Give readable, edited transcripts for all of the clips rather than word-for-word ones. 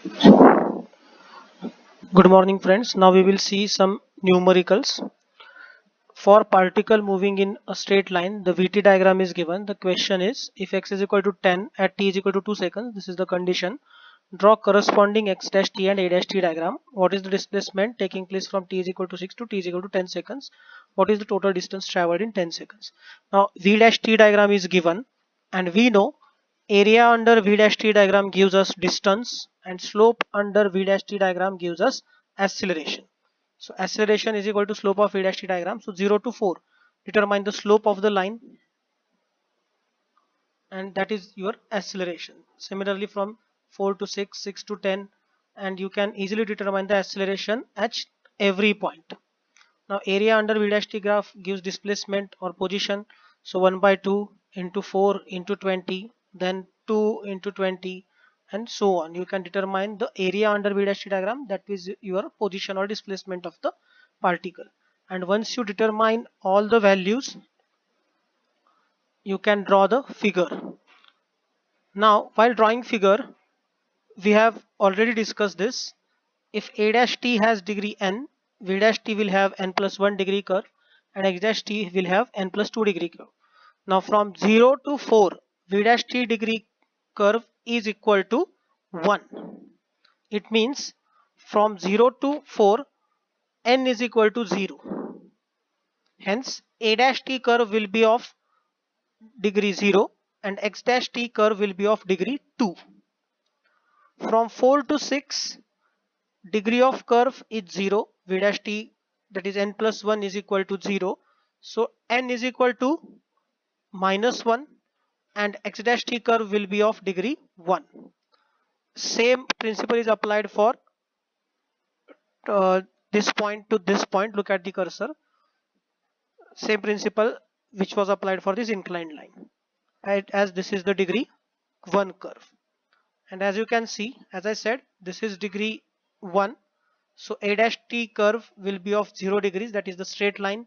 Good morning friends. Now we will see some numericals. For particle moving in a straight line, the VT diagram is given. The question is if x is equal to 10 at t is equal to 2 seconds, this is the condition. Draw corresponding x dash t and a dash t diagram. What is the displacement taking place from t is equal to 6 to t is equal to 10 seconds? What is the total distance traveled in 10 seconds? Now v dash t diagram is given and we know area under v dash t diagram gives us distance and slope under v dash t diagram gives us acceleration. So acceleration is equal to slope of v dash t diagram. So 0 to 4 determine the slope of the line and that is your acceleration. Similarly from 4 to 6, 6 to 10, and you can easily determine the acceleration at every point. Now area under v dash t graph gives displacement or position. So 1 by 2 into 4 into 20, then 2 into 20 and so on. You can determine the area under v dash t diagram, that is your position or displacement of the particle. And once you determine all the values, you can draw the figure. Now while drawing figure, we have already discussed this. If a dash t has degree n, v dash t will have n plus 1 degree curve and x dash t will have n plus 2 degree curve. Now from 0 to 4, v dash t degree curve is equal to 1. It means from 0 to 4, n is equal to 0. Hence a dash t curve will be of degree 0 and x dash t curve will be of degree 2. From 4 to 6, degree of curve is 0, v dash t, that is n plus 1 is equal to 0. So n is equal to minus 1 and x dash t curve will be of degree 1. Same principle is applied for this point to this point. Look at the cursor. Same principle which was applied for this inclined line, as this is the degree 1 curve. And as you can see, as I said, this is degree 1. So a dash t curve will be of 0 degrees, that is the straight line.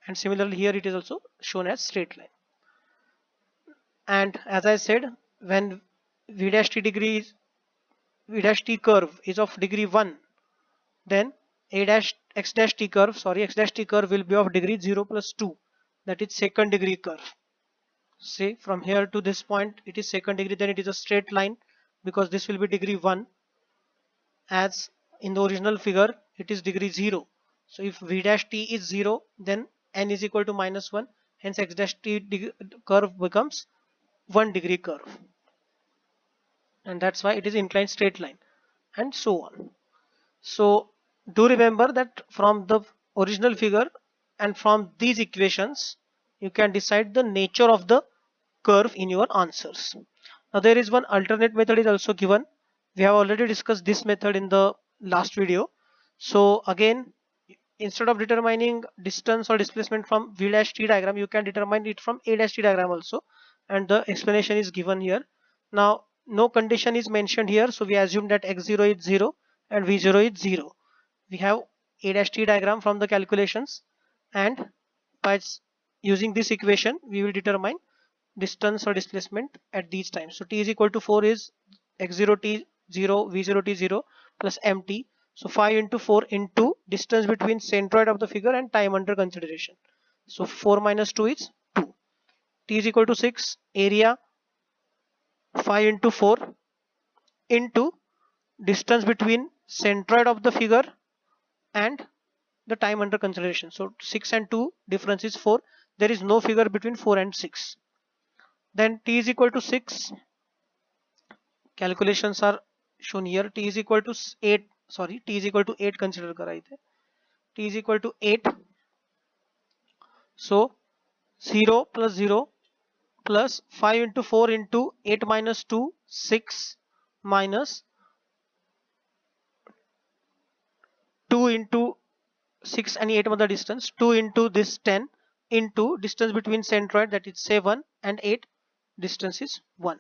And similarly here it is also shown as straight line. And as I said, when v dash t curve is of degree 1, then a dash x dash t curve, x dash t curve will be of degree 0 plus 2, that is second degree curve. See, from here to this point it is second degree, then it is a straight line because this will be degree 1, as in the original figure it is degree 0. So if v dash t is 0, then n is equal to minus 1, hence x dash t curve becomes 1 degree curve, and that's why it is inclined straight line and so on. So do remember that from the original figure and from these equations you can decide the nature of the curve in your answers. Now there is one alternate method is also given. We have already discussed this method in the last video. So again, instead of determining distance or displacement from v dash t diagram, you can determine it from a dash t diagram also, and the explanation is given here. Now no condition is mentioned here, so we assume that x0 is 0 and v0 is 0. We have a dash t diagram from the calculations, and by using this equation we will determine distance or displacement at these times. So t is equal to 4 is x0 t 0, v0 t 0 plus mt. So 5 into 4 into distance between centroid of the figure and time under consideration. So 4 minus 2 is 2. T is equal to 6, area 5 into 4 into distance between centroid of the figure and the time under consideration. So 6 and 2 difference is 4. There is no figure between 4 and 6. Then t is equal to 6. Calculations are shown here. T is equal to 8. T is equal to 8 consider करा इथे. T is equal to 8. So 0 plus 0 plus 5 into 4 into 8 minus 2, 6 minus 2 into 6 and 8 the distance, 2 into this 10 into distance between centroid, that is 7 and 8, distance is 1.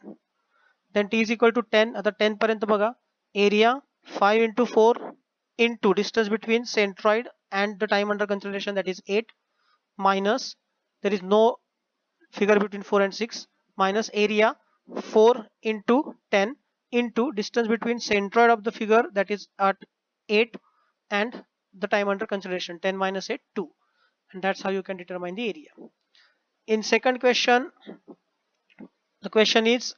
Then t is equal to 10. आता 10 पर्यंत बघा. Area 5 into 4 into distance between centroid and the time under consideration, that is 8, minus, there is no figure between 4 and 6, minus area 4 into 10 into distance between centroid of the figure, that is at 8, and the time under consideration, 10 minus 8, 2. And that's how you can determine the area. In second question, the question is,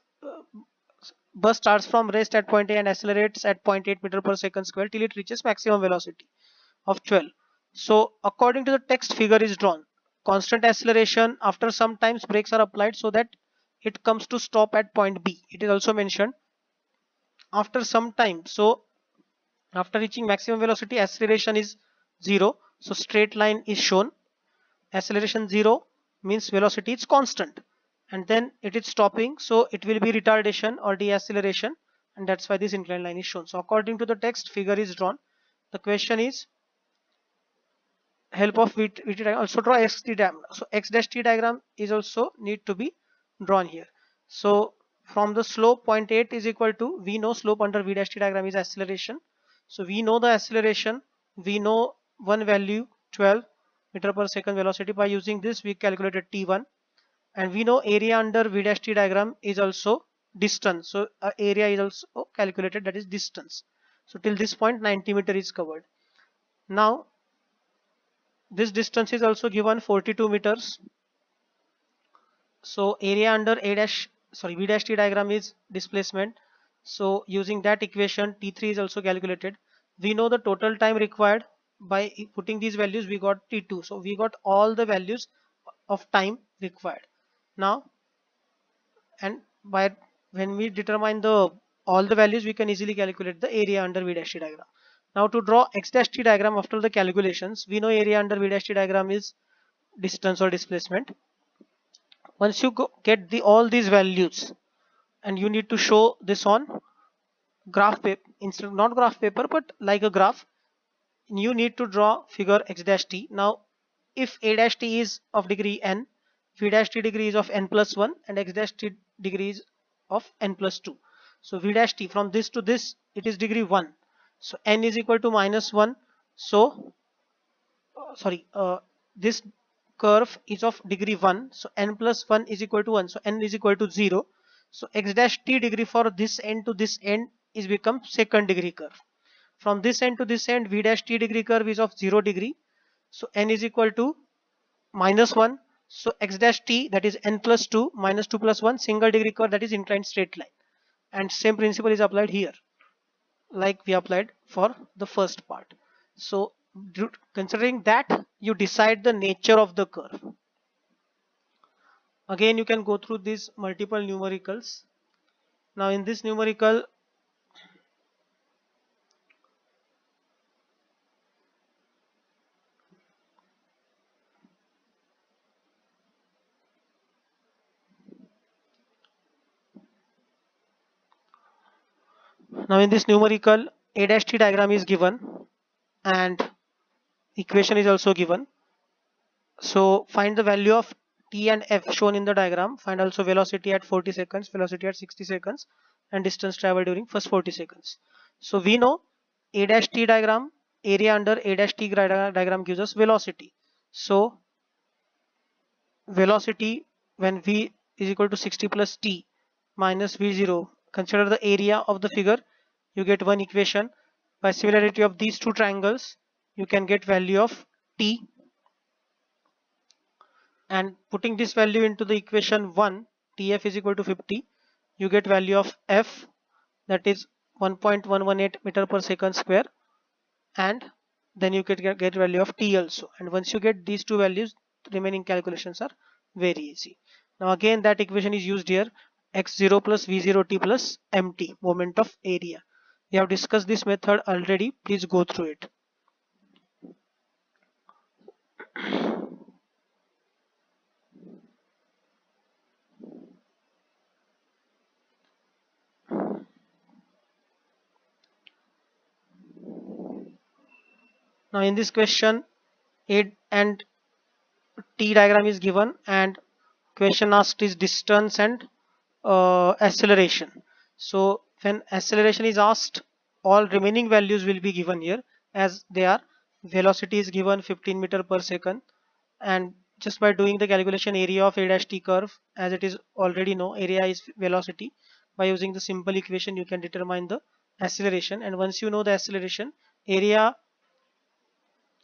bus starts from rest at point A and accelerates at 0.8 meter per second square till it reaches maximum velocity of 12. So according to the text, figure is drawn. Constant acceleration, after some times brakes are applied so that it comes to stop at point B. It is also mentioned after some time. So after reaching maximum velocity, acceleration is 0. So straight line is shown. Acceleration 0 means velocity is constant, and then it is stopping, so it will be retardation or deceleration, and that's why this inclined line is shown. So according to the text, figure is drawn. The question is, help of VT diagram, also draw XT diagram. So X dash T diagram is also need to be drawn here. So from the slope 0.8 is equal to, we know slope under V dash T diagram is acceleration. So we know the acceleration, we know one value 12 meter per second velocity. By using this, we calculated T1, and we know area under V dash T diagram is also distance. So area is also calculated, that is distance. So till this point 90 meter is covered. Now this distance is also given 42 meters. So area under V dash T diagram is displacement. So using that equation, T3 is also calculated. We know the total time required. By putting these values, we got T2. So we got all the values of time required. Now, and by when we determine the all the values, we can easily calculate the area under V dash T diagram. Now to draw X dash T diagram after the calculations, we know area under V dash T diagram is distance or displacement. Once you get all these values, and you need to show this on graph paper, instead of not graph paper but like a graph, you need to draw figure X dash T. Now if A dash T is of degree n, V dash T degree is of n plus 1, and X dash T degree is of n plus 2. So V dash T, from this to this, it is degree 1. So n is equal to minus 1. So this curve is of degree 1, so n plus 1 is equal to 1, so n is equal to 0. So X dash T degree for this end to this end is become second degree curve. From this end to this end, V dash T degree curve is of 0 degree, so n is equal to minus 1. So X dash T, that is n plus 2 minus 2 plus 1, single degree curve, that is inclined straight line. And same principle is applied here like we applied for the first part. So considering that, you decide the nature of the curve. Again, you can go through these multiple numericals. Now in this numerical, A dash T diagram is given and equation is also given. So find the value of T and F shown in the diagram. Find also velocity at 40 seconds, velocity at 60 seconds, and distance traveled during first 40 seconds. So we know A dash T diagram, area under A dash T diagram gives us velocity. So velocity when V is equal to 60 plus T minus V0, consider the area of the figure, you get one equation. By similarity of these two triangles, you can get value of T, and putting this value into the equation 1, Tf is equal to 50, you get value of F, that is 1.118 meter per second square, and then you can get value of T also. And once you get these two values, the remaining calculations are very easy. Now again that equation is used here, x0 plus v0t plus mt, moment of area. We have discussed this method already, please go through it. Now in this question, A and T diagram is given, and question asked is distance and acceleration. So when acceleration is asked, all remaining values will be given here as they are. Velocity is given 15 meter per second, and just by doing the calculation, area of A dash T curve, as it is already know, area is velocity, by using the simple equation you can determine the acceleration, and once you know the acceleration, area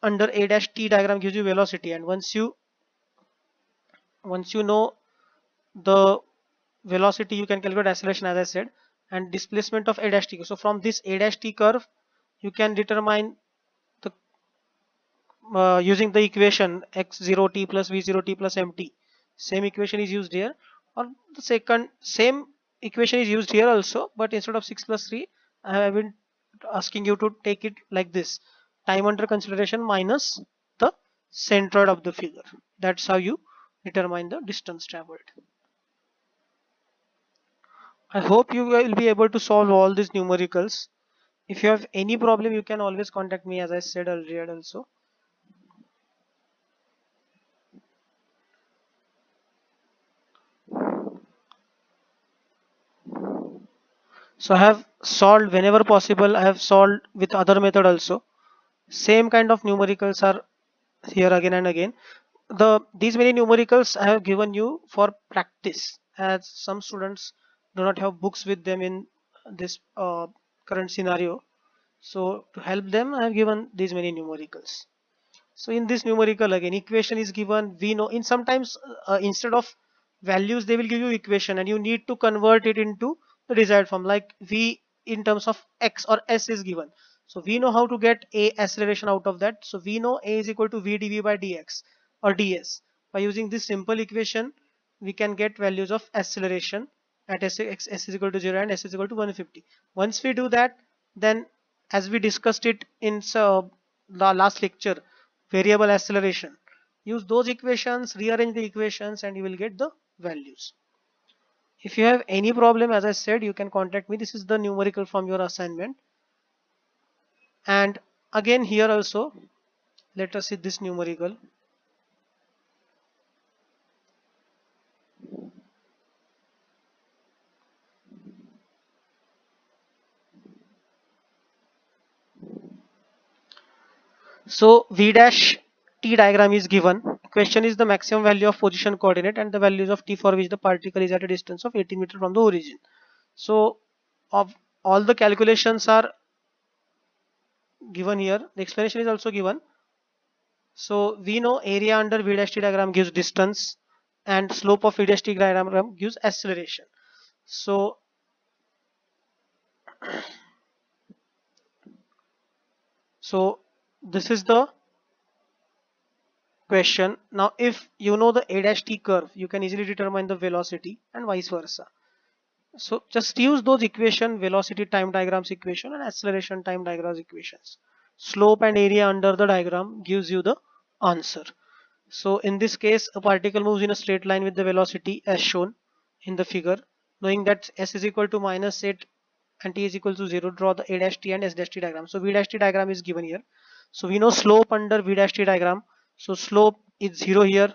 under a dash t diagram gives you velocity, and once you know the velocity you can calculate acceleration as I said, and displacement of a dash t. So from this a dash t curve you can determine the using the equation x0t plus v0t plus mt. Same equation is used here, or the second same equation is used here also, but instead of 6 plus 3 I have been asking you to take it like this: time under consideration minus the centroid of the figure. That's how you determine the distance traveled. I hope you will be able to solve all these numericals. If you have any problem you can always contact me, as I said earlier also. So I have solved whenever possible. I have solved with other method also. Same kind of numericals are here again and again. These many numericals I have given you for practice, as some students do not have books with them in this current scenario. So to help them, I have given these many numericals. So in this numerical again, equation is given. We know in sometimes instead of values they will give you equation, and you need to convert it into the desired form. Like v in terms of x or s is given. So we know how to get a acceleration out of that. So we know a is equal to v dv by dx or ds. By using this simple equation, we can get values of acceleration at s is equal to 0 and s is equal to 150. Once we do that, then as we discussed it in the last lecture, variable acceleration, use those equations, rearrange the equations, and you will get the values. If you have any problem, as I said, you can contact me. This is the numerical from your assignment. And again here also, let us see this numerical. So v dash t diagram is given. Question is the maximum value of position coordinate and the values of t for which the particle is at a distance of 18 meters from the origin. So of all the calculations are given here. The explanation is also given. So we know area under v dash t diagram gives distance, and slope of v dash t diagram gives acceleration. So this is the question. Now if you know the a dash t curve, you can easily determine the velocity and vice versa. So just use those equation, velocity time diagrams equation and acceleration time diagrams equations. Slope and area under the diagram gives you the answer. So in this case, a particle moves in a straight line with the velocity as shown in the figure. Knowing that s is equal to minus 8 and t is equal to 0, draw the a dash t and s dash t diagram. So v dash t diagram is given here. So we know slope under v dash t diagram. So slope is 0 here.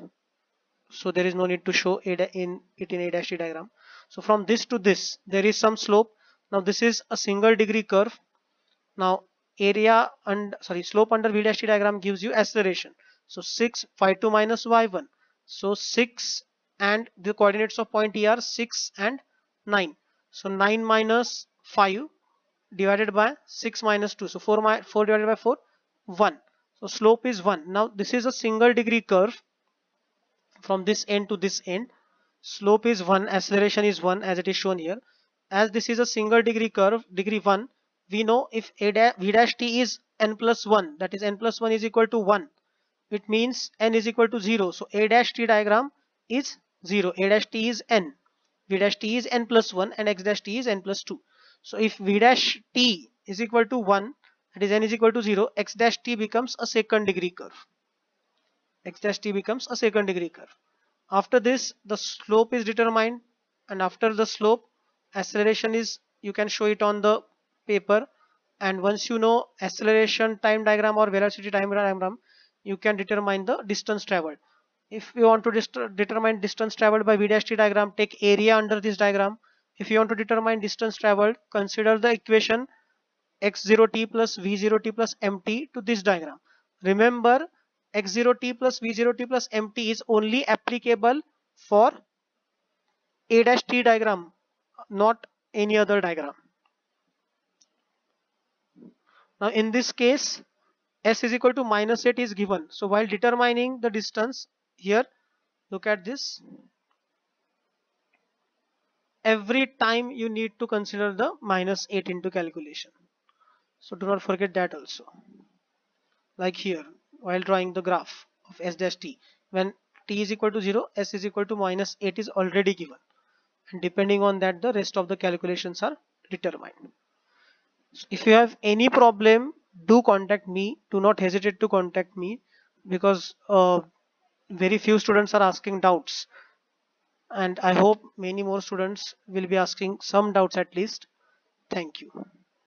So there is no need to show in a dash t diagram. So from this to this, there is some slope. Now this is a single degree curve. Now area and slope under v dash t diagram gives you acceleration. So 6 phi2 minus y1. So 6 and the coordinates of point E are 6 and 9. So 9 minus 5 divided by 6 minus 2. So 4 divided by 4, 1. So slope is 1. Now this is a single degree curve from this end to this end. Slope is 1, acceleration is 1 as it is shown here. As this is a single degree curve, degree 1, we know if v dash t is n plus 1, that is n plus 1 is equal to 1. It means n is equal to 0. So a dash t diagram is 0. A dash t is n. V dash t is n plus 1 and x dash t is n plus 2. So if v dash t is equal to 1, that is n is equal to 0, x dash t becomes a second degree curve. X dash t becomes a second degree curve. After this, the slope is determined, and after the slope, acceleration is, you can show it on the paper. And once you know acceleration time diagram or velocity time diagram, you can determine the distance traveled. If you want to determine distance traveled by v dash t diagram, take area under this diagram. If you want to determine distance traveled, consider the equation x0t plus v0t plus mt to this diagram. Remember, x0t plus v0t plus mt is only applicable for a dash t diagram, not any other diagram. Now in this case, s is equal to minus 8 is given. So while determining the distance here, look at this. Every time you need to consider the minus 8 into calculation. So do not forget that also. Like here, while drawing the graph of s dash t, when t is equal to 0, s is equal to minus 8 is already given. And depending on that, the rest of the calculations are determined. So if you have any problem, do contact me. Do not hesitate to contact me, because very few students are asking doubts, and I hope many more students will be asking some doubts at least. Thank you.